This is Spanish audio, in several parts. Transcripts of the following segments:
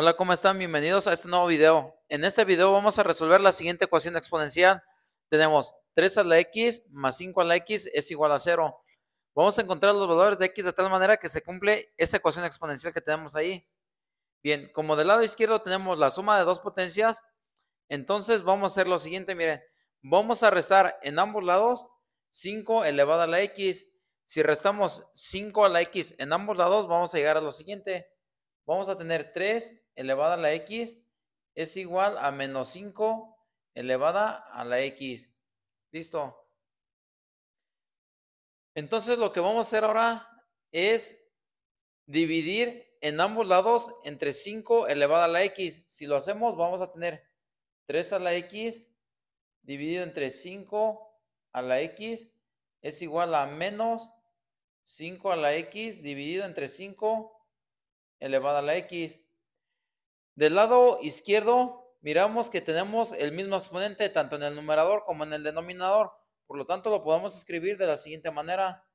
Hola, ¿cómo están? Bienvenidos a este nuevo video. En este video vamos a resolver la siguiente ecuación exponencial. Tenemos 3 a la x más 5 a la x es igual a 0. Vamos a encontrar los valores de x de tal manera que se cumple esa ecuación exponencial que tenemos ahí. Bien, como del lado izquierdo tenemos la suma de dos potencias, entonces vamos a hacer lo siguiente, miren. Vamos a restar en ambos lados 5 elevado a la x. Si restamos 5 a la x en ambos lados, vamos a llegar a lo siguiente. Vamos a tener 3 elevado a la x es igual a menos 5 elevada a la x. ¿Listo? Entonces lo que vamos a hacer ahora es dividir en ambos lados entre 5 elevado a la x. Si lo hacemos, vamos a tener 3 a la x dividido entre 5 a la x es igual a menos 5 a la x dividido entre 5 elevado a la x. Del lado izquierdo, miramos que tenemos el mismo exponente tanto en el numerador como en el denominador. Por lo tanto, lo podemos escribir de la siguiente manera,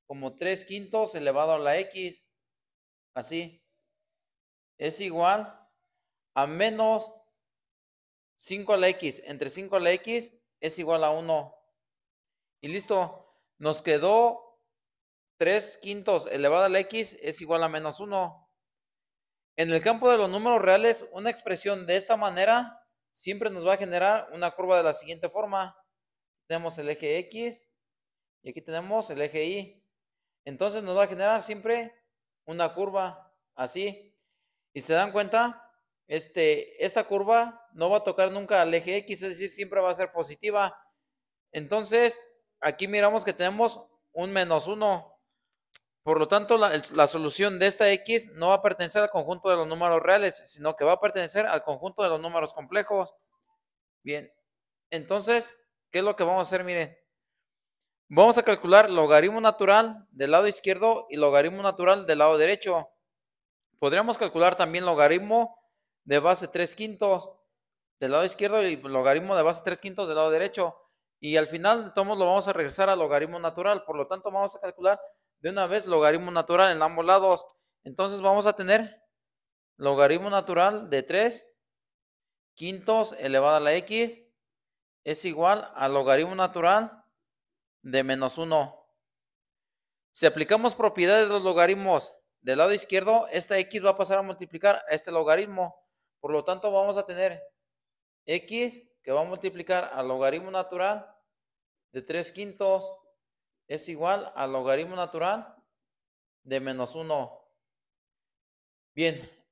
como 3 quintos elevado a la x. Así. Es igual a menos 5 a la x. Entre 5 a la x es igual a 1. Y listo. Nos quedó 3 quintos elevado a la x es igual a menos 1. En el campo de los números reales, una expresión de esta manera siempre nos va a generar una curva de la siguiente forma. Tenemos el eje X y aquí tenemos el eje Y. Entonces nos va a generar siempre una curva así. Y se dan cuenta, esta curva no va a tocar nunca al eje X, es decir, siempre va a ser positiva. Entonces, aquí miramos que tenemos un menos 1. Por lo tanto, la solución de esta x no va a pertenecer al conjunto de los números reales, sino que va a pertenecer al conjunto de los números complejos. Bien, entonces, ¿qué es lo que vamos a hacer? Miren, vamos a calcular logaritmo natural del lado izquierdo y logaritmo natural del lado derecho. Podríamos calcular también logaritmo de base 3 quintos del lado izquierdo y logaritmo de base 3 quintos del lado derecho. Y al final de todos lo vamos a regresar al logaritmo natural. Por lo tanto, vamos a calcular de una vez logaritmo natural en ambos lados. Entonces vamos a tener logaritmo natural de 3 quintos elevado a la x es igual al logaritmo natural de menos 1. Si aplicamos propiedades de los logaritmos del lado izquierdo, esta x va a pasar a multiplicar a este logaritmo. Por lo tanto, vamos a tener x que va a multiplicar al logaritmo natural de 3 quintos es igual al logaritmo natural de menos 1. Bien,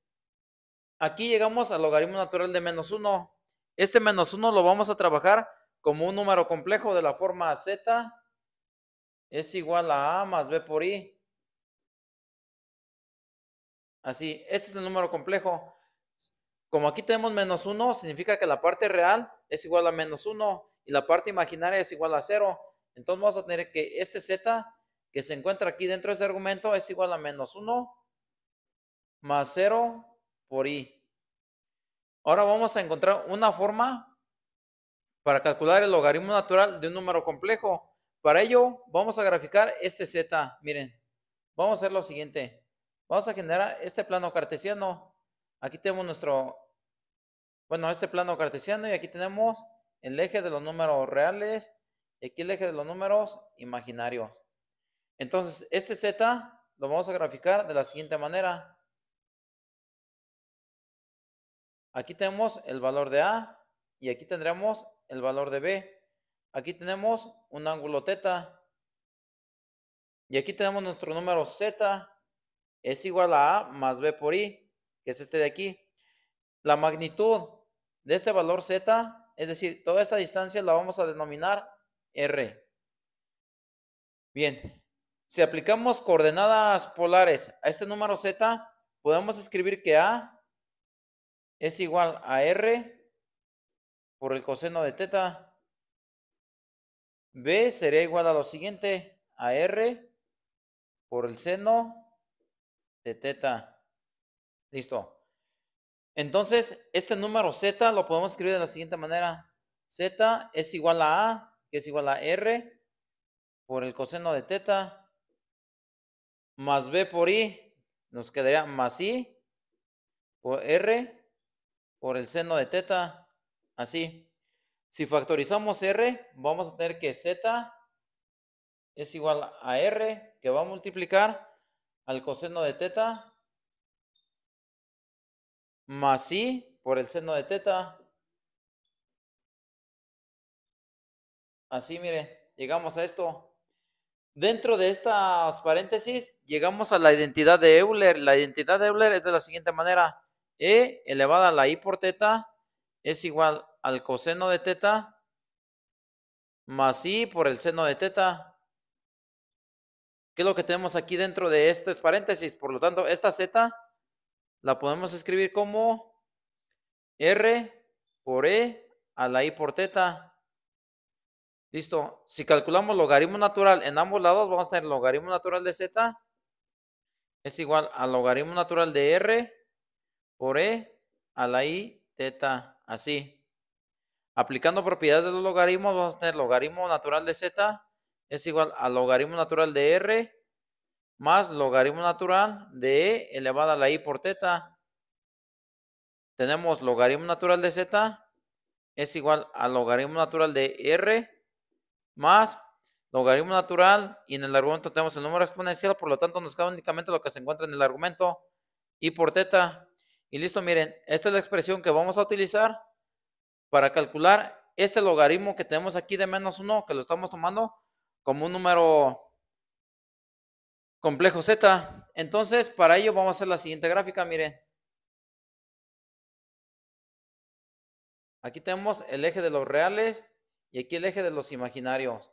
aquí llegamos al logaritmo natural de menos 1. Este menos 1 lo vamos a trabajar como un número complejo de la forma z es igual a más b por i. Así, este es el número complejo. Como aquí tenemos menos 1, significa que la parte real es igual a menos 1 y la parte imaginaria es igual a 0. Entonces vamos a tener que este z que se encuentra aquí dentro de ese argumento es igual a menos 1 más 0 por i. Ahora vamos a encontrar una forma para calcular el logaritmo natural de un número complejo. Para ello vamos a graficar este z. Miren, vamos a hacer lo siguiente. Vamos a generar este plano cartesiano. Aquí tenemos este plano cartesiano y aquí tenemos el eje de los números reales y aquí el eje de los números imaginarios. Entonces, este z lo vamos a graficar de la siguiente manera. Aquí tenemos el valor de A y aquí tendremos el valor de B. Aquí tenemos un ángulo θ y aquí tenemos nuestro número z es igual a A más B por I, que es este de aquí. La magnitud de este valor z, es decir, toda esta distancia la vamos a denominar R. Bien, si aplicamos coordenadas polares a este número z, podemos escribir que A es igual a R por el coseno de θ. B sería igual a lo siguiente, a R por el seno de θ. Listo. Entonces, este número z lo podemos escribir de la siguiente manera. Z es igual a A, que es igual a R por el coseno de θ, más B por I, nos quedaría más I por R por el seno de teta, así. Si factorizamos R, vamos a tener que Z es igual a R, que va a multiplicar al coseno de teta, más I por el seno de teta. Así, miren, llegamos a esto. Dentro de estas paréntesis, llegamos a la identidad de Euler. La identidad de Euler es de la siguiente manera. E elevada a la I por teta es igual al coseno de teta más I por el seno de teta. ¿Qué es lo que tenemos aquí dentro de estos paréntesis? Por lo tanto, esta Z la podemos escribir como R por E a la I por teta. Listo. Si calculamos logaritmo natural en ambos lados, vamos a tener logaritmo natural de Z es igual al logaritmo natural de R por E a la I teta. Así. Aplicando propiedades de los logaritmos, vamos a tener logaritmo natural de Z es igual al logaritmo natural de R más logaritmo natural de E elevada a la I por teta. Tenemos logaritmo natural de Z es igual al logaritmo natural de R más logaritmo natural, y en el argumento tenemos el número exponencial, por lo tanto nos queda únicamente lo que se encuentra en el argumento, I por teta. Y listo, miren, esta es la expresión que vamos a utilizar para calcular este logaritmo que tenemos aquí de menos 1, que lo estamos tomando como un número complejo Z. Entonces, para ello vamos a hacer la siguiente gráfica, miren. Aquí tenemos el eje de los reales y aquí el eje de los imaginarios.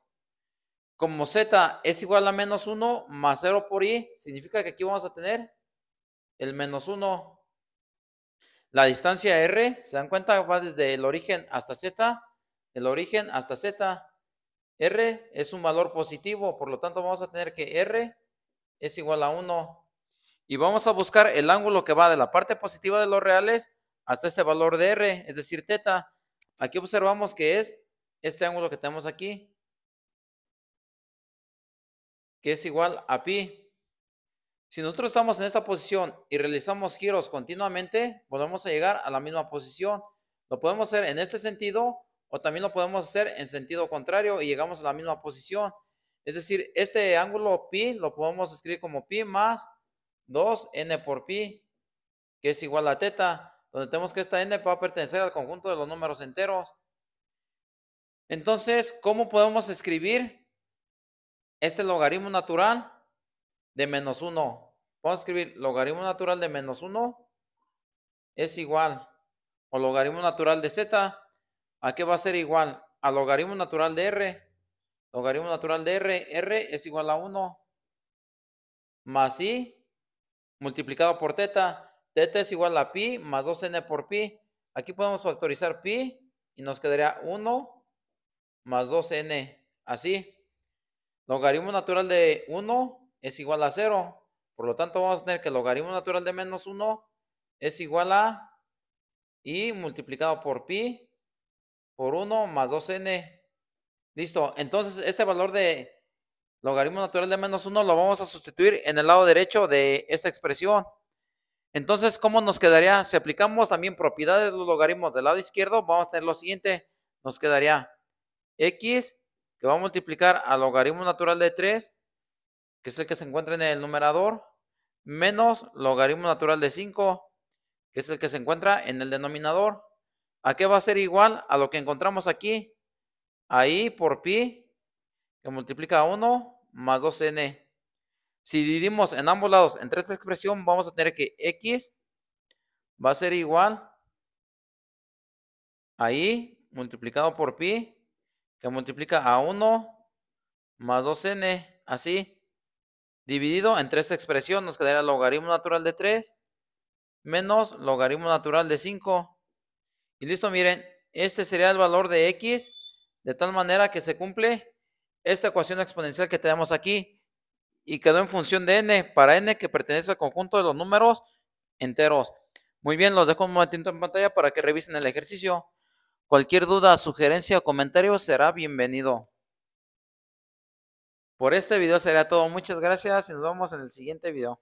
Como Z es igual a menos 1 más 0 por I, significa que aquí vamos a tener el menos 1. La distancia R, ¿se dan cuenta? Va desde el origen hasta Z, el origen hasta Z. R es un valor positivo, por lo tanto vamos a tener que R es igual a 1. Y vamos a buscar el ángulo que va de la parte positiva de los reales hasta este valor de R, es decir, teta. Aquí observamos que es este ángulo que tenemos aquí, que es igual a pi. Si nosotros estamos en esta posición y realizamos giros continuamente, volvemos a llegar a la misma posición. Lo podemos hacer en este sentido o también lo podemos hacer en sentido contrario y llegamos a la misma posición. Es decir, este ángulo pi lo podemos escribir como pi más 2n por pi, que es igual a teta, donde tenemos que esta n va a pertenecer al conjunto de los números enteros. Entonces, ¿cómo podemos escribir este logaritmo natural de menos 1? Vamos a escribir logaritmo natural de menos 1 es igual, o logaritmo natural de z, ¿a qué va a ser igual? A logaritmo natural de r. Logaritmo natural de r es igual a 1 más i multiplicado por teta. Teta es igual a pi más 2n por pi. Aquí podemos factorizar pi y nos quedaría 1 más 2n. Así. Logaritmo natural de 1 es igual a 0. Por lo tanto, vamos a tener que el logaritmo natural de menos 1 es igual a i multiplicado por pi por 1 más 2n. Listo. Entonces, este valor de logaritmo natural de menos 1 lo vamos a sustituir en el lado derecho de esta expresión. Entonces, ¿cómo nos quedaría? Si aplicamos también propiedades de los logaritmos del lado izquierdo, vamos a tener lo siguiente. Nos quedaría x, que va a multiplicar al logaritmo natural de 3, que es el que se encuentra en el numerador, menos logaritmo natural de 5, que es el que se encuentra en el denominador. ¿A qué va a ser igual? A lo que encontramos aquí. A i por pi, que multiplica a 1 más 2n. Si dividimos en ambos lados entre esta expresión, vamos a tener que x va a ser igual a i multiplicado por pi, que multiplica a 1 más 2n. Así, dividido entre esta expresión, nos quedaría logaritmo natural de 3 menos logaritmo natural de 5. Y listo, miren, este sería el valor de x, de tal manera que se cumple esta ecuación exponencial que tenemos aquí y quedó en función de n, para n que pertenece al conjunto de los números enteros. Muy bien, los dejo un momentito en pantalla para que revisen el ejercicio. Cualquier duda, sugerencia o comentario será bienvenido. Por este video sería todo. Muchas gracias y nos vemos en el siguiente video.